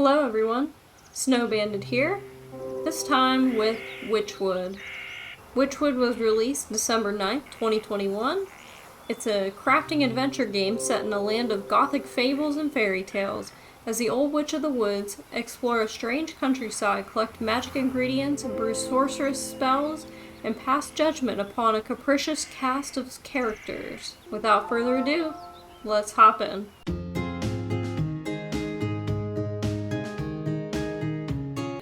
Hello everyone, Snow Bandit here, this time with Wytchwood. Wytchwood was released December 9th, 2021. It's a crafting adventure game set in a land of gothic fables and fairy tales. As the old witch of the woods, explore a strange countryside, collect magic ingredients, brew sorceress spells, and pass judgment upon a capricious cast of characters. Without further ado, let's hop in.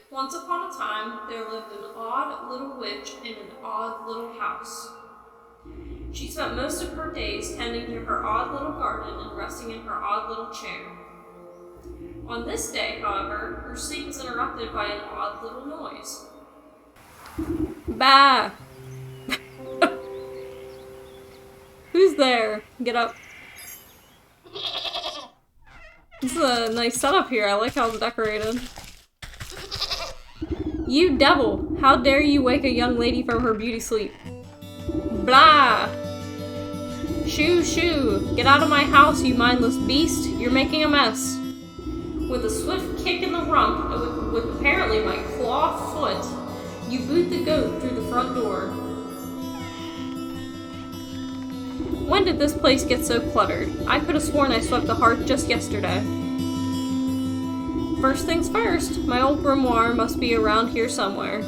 Once upon a time, there lived an odd little witch in an odd little house. She spent most of her days tending to her odd little garden and resting in her odd little chair. On this day, however, her sleep was interrupted by an odd little noise. Bah! Who's there? Get up. This is a nice setup here. I like how it's decorated. You devil! How dare you wake a young lady from her beauty sleep? Blah! Shoo, shoo! Get out of my house, you mindless beast! You're making a mess! With a swift kick in the rump, and with apparently my claw foot, you boot the goat through the front door. When did this place get so cluttered? I could have sworn I swept the hearth just yesterday. First things first, my old grimoire must be around here somewhere.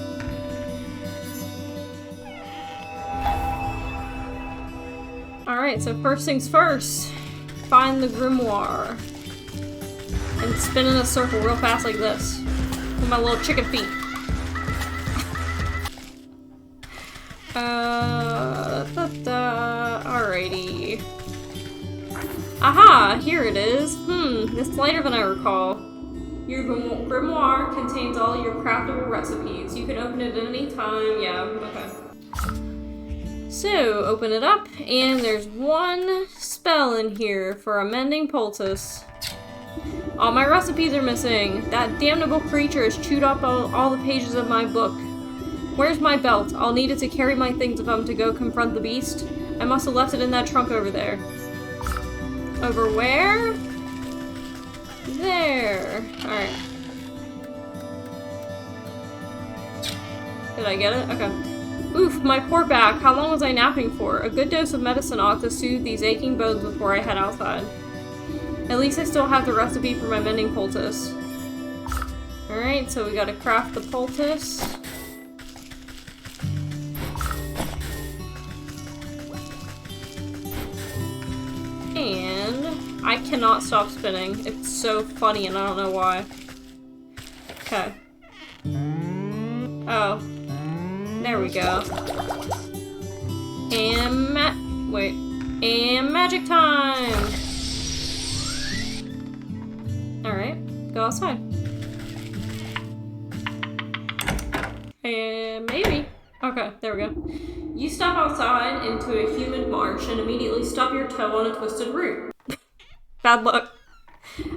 Alright, so first things first, find the grimoire. And spin in a circle real fast like this. With my little chicken feet. Alrighty. Aha! Here it is. It's lighter than I recall. Your grimoire contains all your craftable recipes. You can open it at any time. Yeah, okay. So, open it up, and there's one spell in here for a mending poultice. All my recipes are missing. That damnable creature has chewed up all the pages of my book. Where's my belt? I'll need it to carry my things if I'm to go confront the beast. I must have left it in that trunk over there. Over where? There. Alright. Did I get it? Okay. Oof, my poor back. How long was I napping for? A good dose of medicine ought to soothe these aching bones before I head outside. At least I still have the recipe for my mending poultice. Alright, so we gotta craft the poultice. And I cannot stop spinning. It's so funny and I don't know why. Okay. Oh. There we go. And and magic time! Alright, go outside. And maybe. Okay, there we go. You step outside into a humid marsh and immediately stub your toe on a twisted root. Bad luck.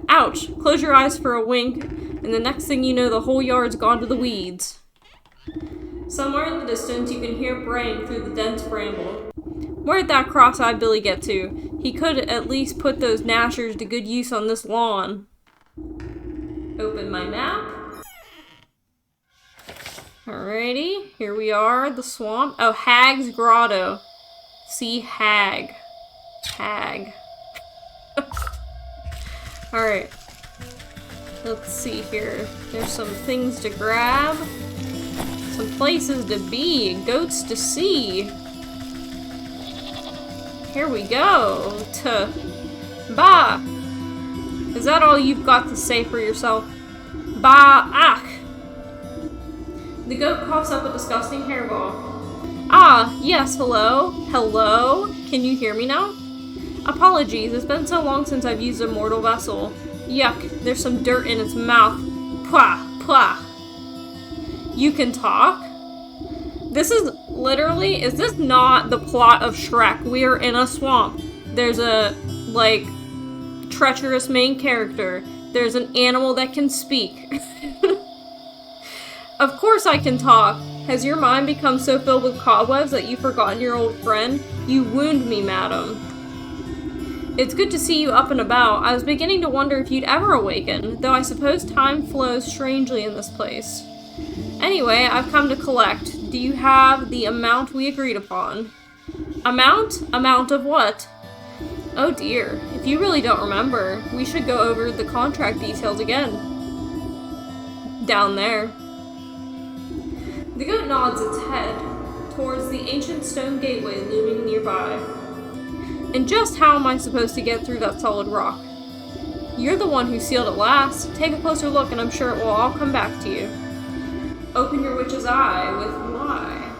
Ouch! Close your eyes for a wink, and the next thing you know, the whole yard's gone to the weeds. Somewhere in the distance, you can hear braying through the dense bramble. Where'd that cross-eyed Billy get to? He could at least put those gnashers to good use on this lawn. Open my map. Alrighty, here we are, the swamp. Oh, Hag's Grotto. See Hag. Hag. Alright. Let's see here. There's some things to grab. Some places to be. Goats to see. Here we go. Bah! Is that all you've got to say for yourself? Bah! Ach! The goat coughs up a disgusting hairball. Ah, yes, hello? Hello? Can you hear me now? Apologies, it's been so long since I've used a mortal vessel. Yuck, there's some dirt in its mouth. Pwah, pwah. You can talk? This is literally, is this not the plot of Shrek? We are in a swamp. There's a, like, treacherous main character. There's an animal that can speak. Of course I can talk. Has your mind become so filled with cobwebs that you've forgotten your old friend? You wound me, madam. It's good to see you up and about. I was beginning to wonder if you'd ever awaken, though I suppose time flows strangely in this place. Anyway, I've come to collect. Do you have the amount we agreed upon? Amount? Amount of what? Oh dear, if you really don't remember, we should go over the contract details again. Down there. The goat nods its head towards the ancient stone gateway looming nearby. And just how am I supposed to get through that solid rock? You're the one who sealed it last. Take a closer look and I'm sure it will all come back to you. Open your witch's eye with Y.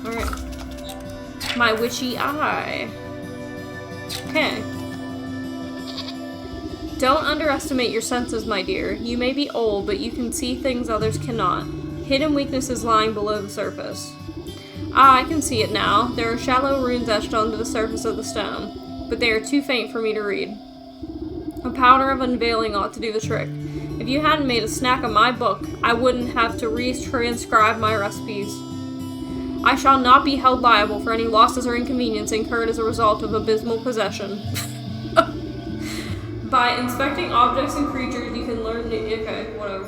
Alright. My witchy eye. Okay. Don't underestimate your senses, my dear. You may be old, but you can see things others cannot. Hidden weaknesses lying below the surface. Ah, I can see it now. There are shallow runes etched onto the surface of the stone, but they are too faint for me to read. A powder of unveiling ought to do the trick. If you hadn't made a snack of my book, I wouldn't have to retranscribe my recipes. I shall not be held liable for any losses or inconvenience incurred as a result of abysmal possession. By inspecting objects and creatures, you can learn new... Okay, whatever.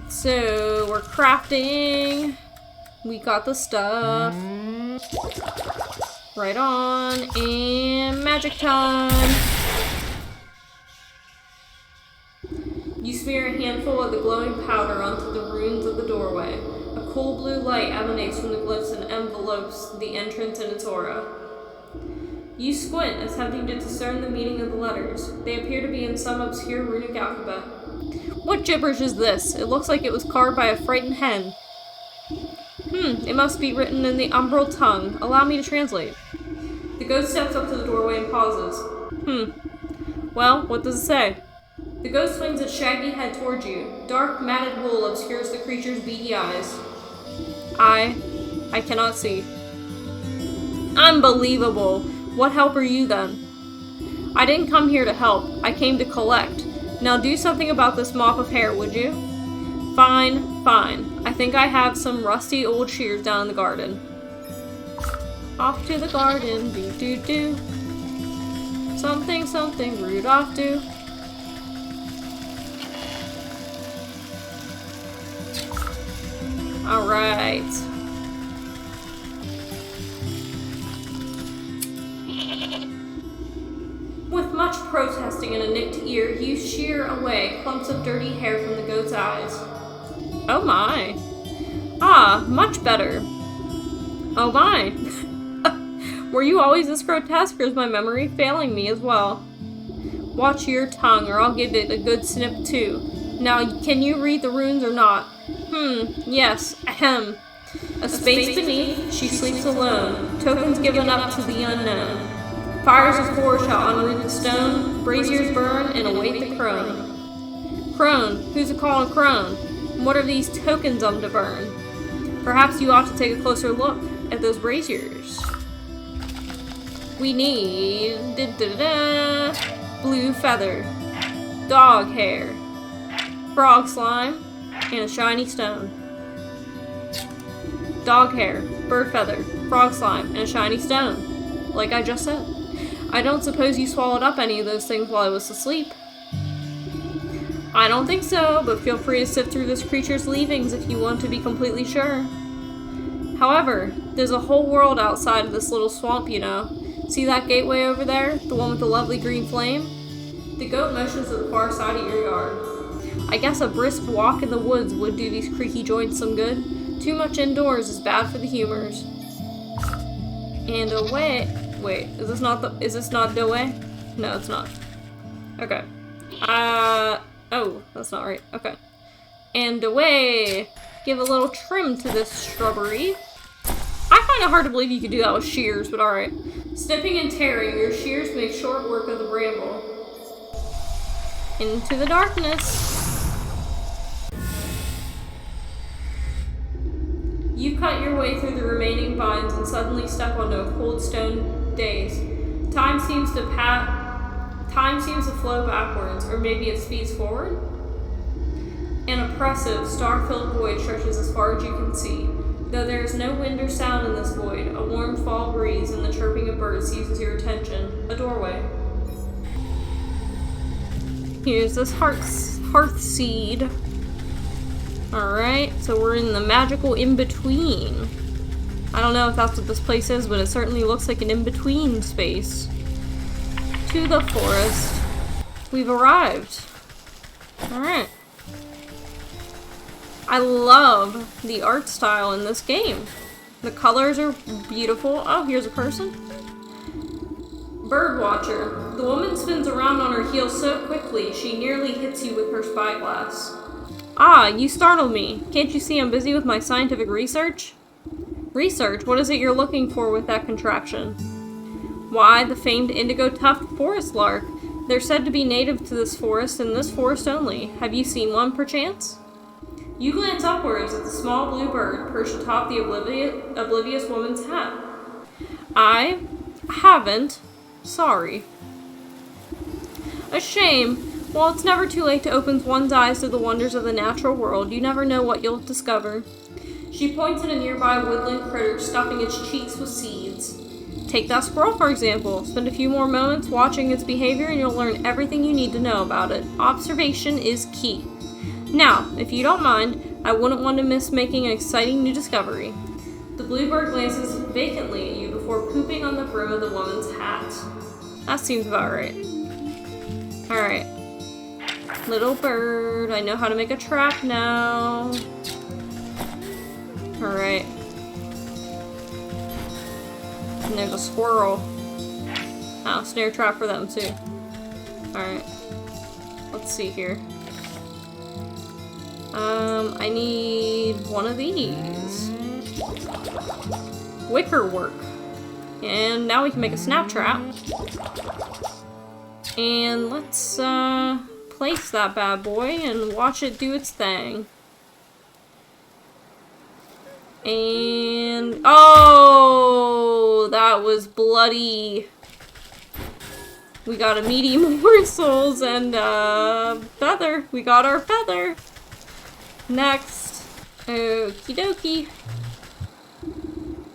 So we're crafting. We got the stuff. Right on. And magic time. You smear a handful of the glowing powder onto the runes of the doorway. A cool blue light emanates from the glyphs and envelopes the entrance in its aura. You squint, attempting to discern the meaning of the letters. They appear to be in some obscure runic alphabet. What gibberish is this? It looks like it was carved by a frightened hen. It must be written in the umbral tongue. Allow me to translate. The ghost steps up to the doorway and pauses. Well, what does it say? The ghost swings its shaggy head towards you. Dark, matted wool obscures the creature's beady eyes. I cannot see. Unbelievable! What help are you, then? I didn't come here to help. I came to collect. Now do something about this mop of hair, would you? Fine, fine. I think I have some rusty old shears down in the garden. Off to the garden, do-do-do. Something, something, Rudolph do. Alright. With much protesting and a nicked ear, you shear away clumps of dirty hair from the goat's eyes. Oh my. Ah, much better. Oh my. Were you always this grotesque, or is my memory failing me as well? Watch your tongue, or I'll give it a good snip too. Now, can you read the runes or not? Yes, ahem. A space beneath, she sleeps alone. Tokens given up to the unknown. Fires of horror shall unroot the stone. Braziers burn and await the crone. Crone? Who's a calling crone? And what are these tokens to burn? Perhaps you ought to take a closer look at those braziers. We need blue feather, dog hair, frog slime, and a shiny stone. Dog hair, bird feather, frog slime, and a shiny stone. Like I just said. I don't suppose you swallowed up any of those things while I was asleep. I don't think so, but feel free to sift through this creature's leavings if you want to be completely sure. However, there's a whole world outside of this little swamp, you know. See that gateway over there? The one with the lovely green flame? The goat motions to the far side of your yard. I guess a brisk walk in the woods would do these creaky joints some good. Too much indoors is bad for the humors. And away. Wait, is this not the way? No, it's not. Okay. Oh, that's not right. Okay. And away. Give a little trim to this shrubbery. I find it hard to believe you could do that with shears, but alright. Snipping and tearing, your shears make short work of the bramble. Into the darkness. You cut your way through the remaining vines and suddenly step onto a cold stone daze. Time seems to flow backwards, or maybe it speeds forward. An oppressive, star-filled void stretches as far as you can see. Though there is no wind or sound in this void, a warm fall breeze and the chirping of birds seizes your attention. A doorway. Here's this hearth seed. Alright, so we're in the magical in-between. I don't know if that's what this place is, but it certainly looks like an in-between space. To the forest. We've arrived. Alright. I love the art style in this game. The colors are beautiful. Oh, here's a person. Birdwatcher. The woman spins around on her heels so quickly, she nearly hits you with her spyglass. Ah, you startled me. Can't you see I'm busy with my scientific research? Research? What is it you're looking for with that contraption? Why, the famed indigo-tuft forest lark. They're said to be native to this forest and this forest only. Have you seen one, perchance? You glance upwards at the small blue bird perched atop the oblivious woman's hat. I haven't. Sorry. A shame. Well, it's never too late to open one's eyes to the wonders of the natural world. You never know what you'll discover. She points at a nearby woodland critter, stuffing its cheeks with seeds. Take that squirrel, for example. Spend a few more moments watching its behavior and you'll learn everything you need to know about it. Observation is key. Now, if you don't mind, I wouldn't want to miss making an exciting new discovery. The bluebird glances vacantly at you before pooping on the brim of the woman's hat. That seems about right. Alright. Little bird, I know how to make a trap now. Alright. And there's a squirrel. Oh, snare trap for them too. Alright. Let's see here. I need one of these. Wicker work. And now we can make a snap trap. And let's, place that bad boy and watch it do its thing. And, oh, that was bloody. We got a meaty morsels and, feather. We got our feather. Next. Okie dokie.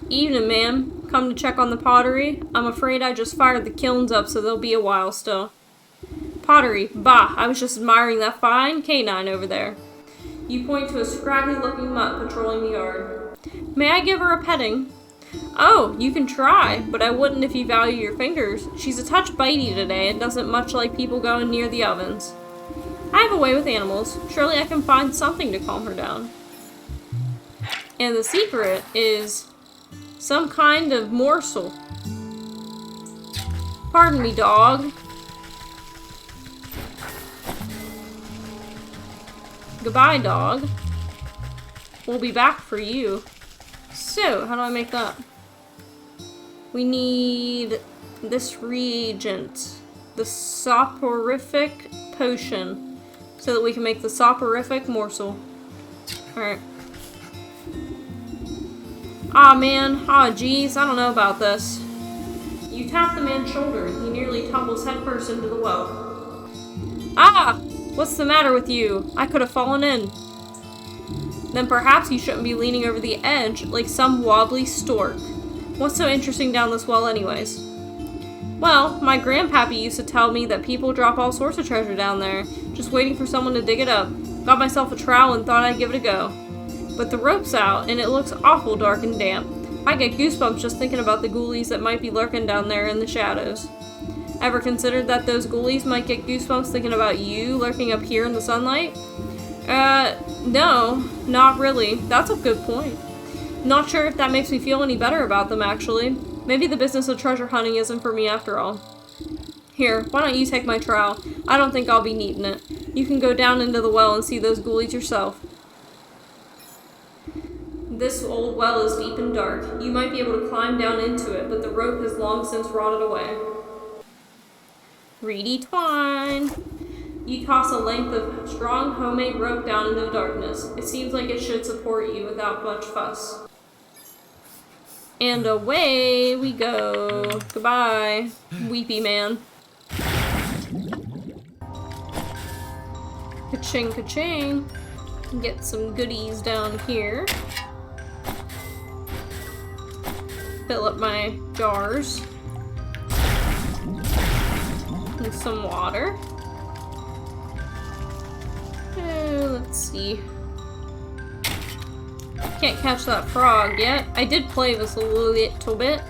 Evening, ma'am. Come to check on the pottery? I'm afraid I just fired the kilns up, so they'll be a while still. Pottery. Bah, I was just admiring that fine canine over there. You point to a scraggly-looking mutt patrolling the yard. May I give her a petting? Oh, you can try, but I wouldn't if you value your fingers. She's a touch bitey today and doesn't much like people going near the ovens. I have a way with animals. Surely I can find something to calm her down. And the secret is some kind of morsel. Pardon me, dog. Goodbye, dog. We'll be back for you. So, how do I make that? We need this reagent. The soporific potion. So that we can make the soporific morsel. Alright. Aw, man. Aw, geez. I don't know about this. You tap the man's shoulder. He nearly tumbles headfirst into the well. Ah! What's the matter with you? I could have fallen in. Then perhaps you shouldn't be leaning over the edge like some wobbly stork. What's so interesting down this well anyways? Well, my grandpappy used to tell me that people drop all sorts of treasure down there, just waiting for someone to dig it up. Got myself a trowel and thought I'd give it a go. But the rope's out, and it looks awful dark and damp. I get goosebumps just thinking about the ghoulies that might be lurking down there in the shadows. Ever considered that those ghoulies might get goosebumps thinking about you lurking up here in the sunlight? No, not really. That's a good point. Not sure if that makes me feel any better about them, actually. Maybe the business of treasure hunting isn't for me after all. Here, why don't you take my trowel? I don't think I'll be needing it. You can go down into the well and see those ghoulies yourself. This old well is deep and dark. You might be able to climb down into it, but the rope has long since rotted away. Reedy twine. You toss a length of strong homemade rope down into the darkness. It seems like it should support you without much fuss. And away we go. Goodbye, weepy man. Ka-ching, ka-ching. Get some goodies down here. Fill up my jars. And some water. Let's see. Can't catch that frog yet. I did play this a little bit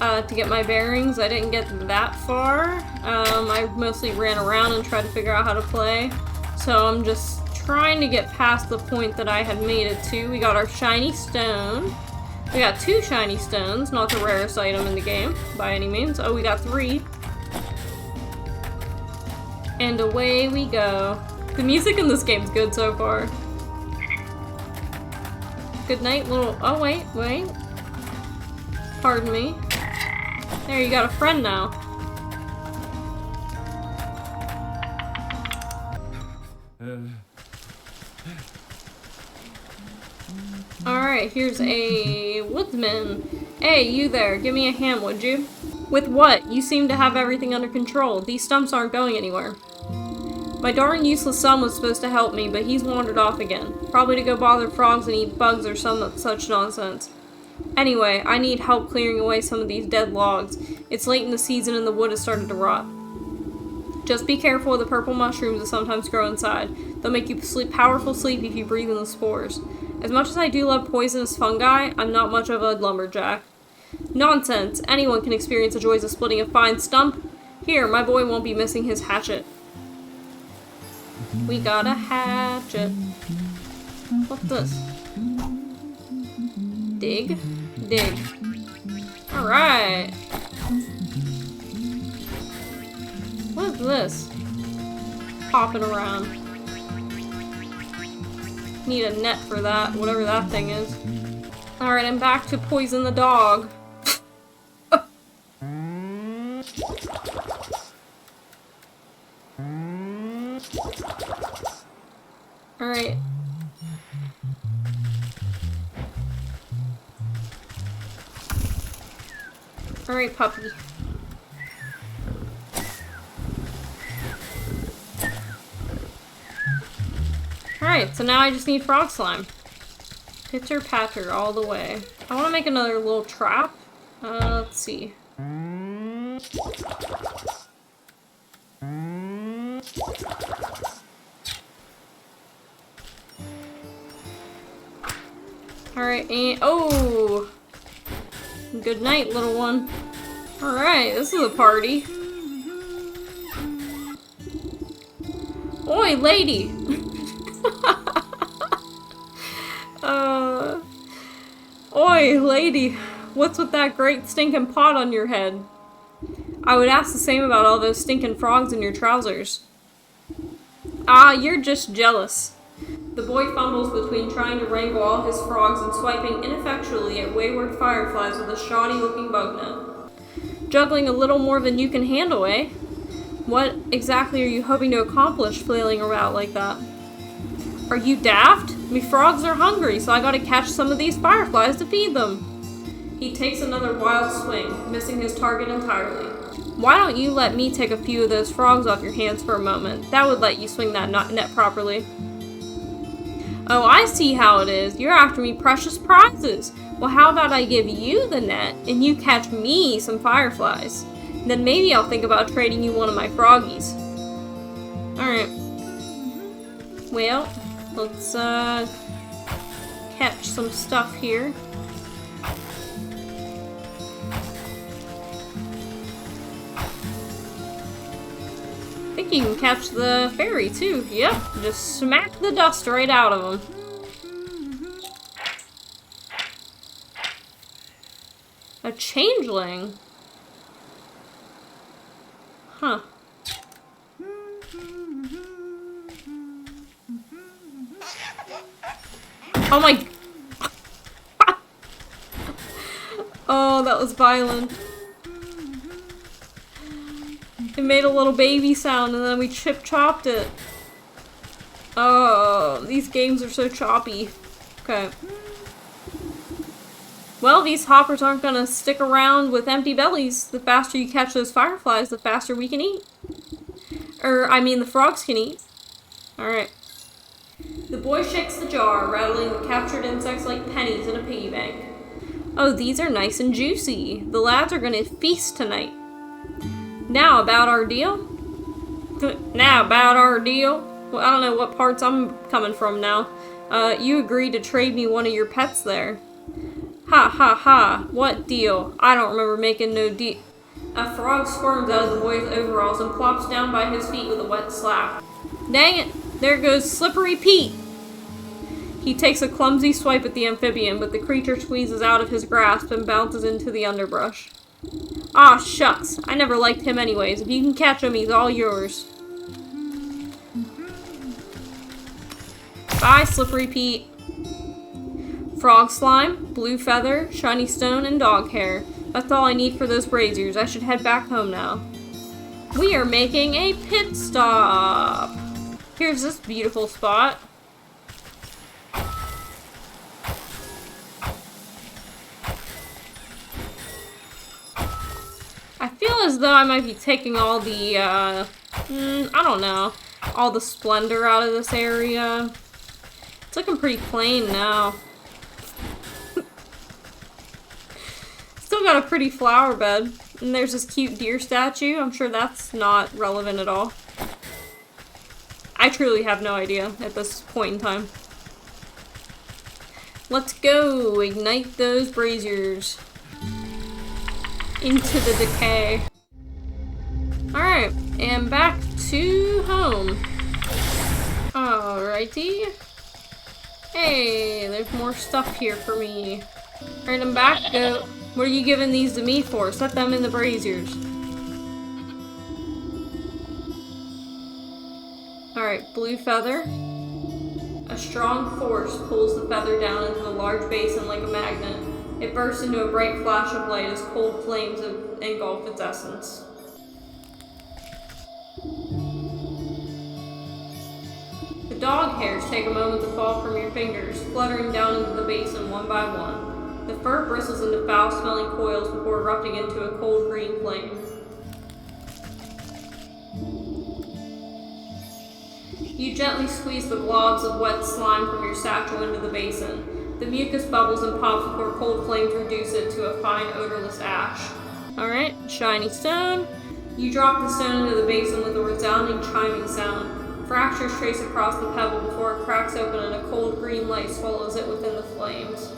to get my bearings. I didn't get that far. I mostly ran around and tried to figure out how to play. So I'm just trying to get past the point that I had made it to. We got our shiny stone. We got 2 shiny stones, not the rarest item in the game by any means. Oh, we got 3. And away we go. The music in this game's good so far. Good night, little... Oh, wait. Pardon me. There, you got a friend now. Alright, here's a woodsman. Hey, you there, give me a hand, would you? With what? You seem to have everything under control. These stumps aren't going anywhere. My darn useless son was supposed to help me, but he's wandered off again. Probably to go bother frogs and eat bugs or some such nonsense. Anyway, I need help clearing away some of these dead logs. It's late in the season and the wood has started to rot. Just be careful of the purple mushrooms that sometimes grow inside. They'll make you powerful sleep if you breathe in the spores. As much as I do love poisonous fungi, I'm not much of a lumberjack. Nonsense! Anyone can experience the joys of splitting a fine stump. Here, my boy won't be missing his hatchet. We got a hatchet. What's this? Dig? Dig. Alright. What is this? Popping around. Need a net for that, whatever that thing is. Alright, I'm back to poison the dog. Alright. Alright, puppy. Alright, so now I just need frog slime. Pitter patter all the way. I want to make another little trap. Let's see. Alright, and oh! Good night, little one. Alright, this is a party. Oi, lady! Oi, lady, what's with that great stinking pot on your head? I would ask the same about all those stinking frogs in your trousers. Ah, you're just jealous. The boy fumbles between trying to wrangle all his frogs and swiping ineffectually at wayward fireflies with a shoddy-looking bug net. Juggling a little more than you can handle, eh? What exactly are you hoping to accomplish flailing around like that? Are you daft? Me frogs are hungry, so I gotta catch some of these fireflies to feed them. He takes another wild swing, missing his target entirely. Why don't you let me take a few of those frogs off your hands for a moment? That would let you swing that net properly. Oh, I see how it is. You're after me precious prizes. Well, how about I give you the net, and you catch me some fireflies? Then maybe I'll think about trading you one of my froggies. Alright. Well, let's, catch some stuff here. I think you can catch the fairy, too. Yep, just smack the dust right out of them. A changeling? Huh. Oh my... Oh, that was violent. It made a little baby sound and then we chop-chopped it. Oh, these games are so choppy. Okay. Well, these hoppers aren't gonna stick around with empty bellies. The faster you catch those fireflies, the faster we can eat. The frogs can eat. Alright. The boy shakes the jar, rattling the captured insects like pennies in a piggy bank. Oh, these are nice and juicy. The lads are gonna feast tonight. Now about our deal? Well, I don't know what parts I'm coming from now. You agreed to trade me one of your pets there. Ha ha ha, what deal? I don't remember making no deal. A frog squirms out of the boy's overalls and plops down by his feet with a wet slap. Dang it, there goes Slippery Pete. He takes a clumsy swipe at the amphibian, but the creature squeezes out of his grasp and bounces into the underbrush. Aw, shucks. I never liked him anyways. If you can catch him, he's all yours. Bye, Slippery Pete. Frog slime, blue feather, shiny stone, and dog hair. That's all I need for those braziers. I should head back home now. We are making a pit stop. Here's this beautiful spot. I feel as though I might be taking all the, I don't know, all the splendor out of this area. It's looking pretty plain now. Still got a pretty flower bed. And there's this cute deer statue. I'm sure that's not relevant at all. I truly have no idea at this point in time. Let's go ignite those braziers into the decay. Alright, and back to home. Alrighty. Hey, there's more stuff here for me. Alright, I'm back. Go. What are you giving these to me for? Set them in the braziers. Alright, blue feather. A strong force pulls the feather down into the large basin like a magnet. It bursts into a bright flash of light as cold flames engulf its essence. The dog hairs take a moment to fall from your fingers, fluttering down into the basin one by one. The fur bristles into foul-smelling coils before erupting into a cold green flame. You gently squeeze the globs of wet slime from your satchel into the basin. The mucus bubbles and pops before cold flames reduce it to a fine, odorless ash. Alright, shiny stone. You drop the stone into the basin with a resounding chiming sound. Fractures trace across the pebble before it cracks open and a cold green light swallows it within the flames.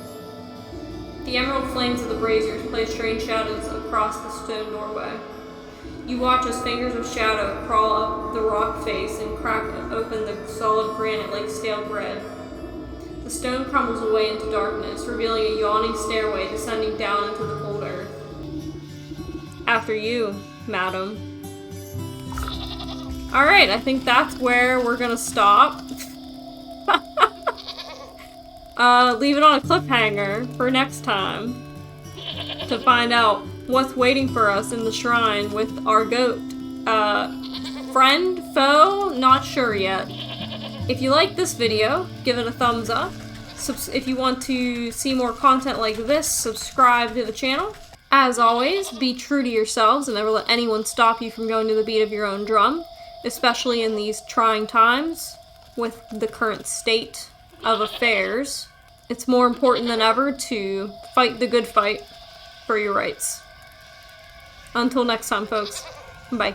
The emerald flames of the braziers play strange shadows across the stone doorway. You watch as fingers of shadow crawl up the rock face and crack open the solid granite like stale bread. The stone crumbles away into darkness, revealing a yawning stairway descending down into the cold earth. After you, madam. Alright, I think that's where we're gonna stop. Leave it on a cliffhanger for next time to find out what's waiting for us in the shrine with our goat. Friend? Foe? Not sure yet. If you like this video, give it a thumbs up. If you want to see more content like this, subscribe to the channel. As always, be true to yourselves and never let anyone stop you from going to the beat of your own drum, especially in these trying times with the current state of affairs. It's more important than ever to fight the good fight for your rights. Until next time, folks. Bye.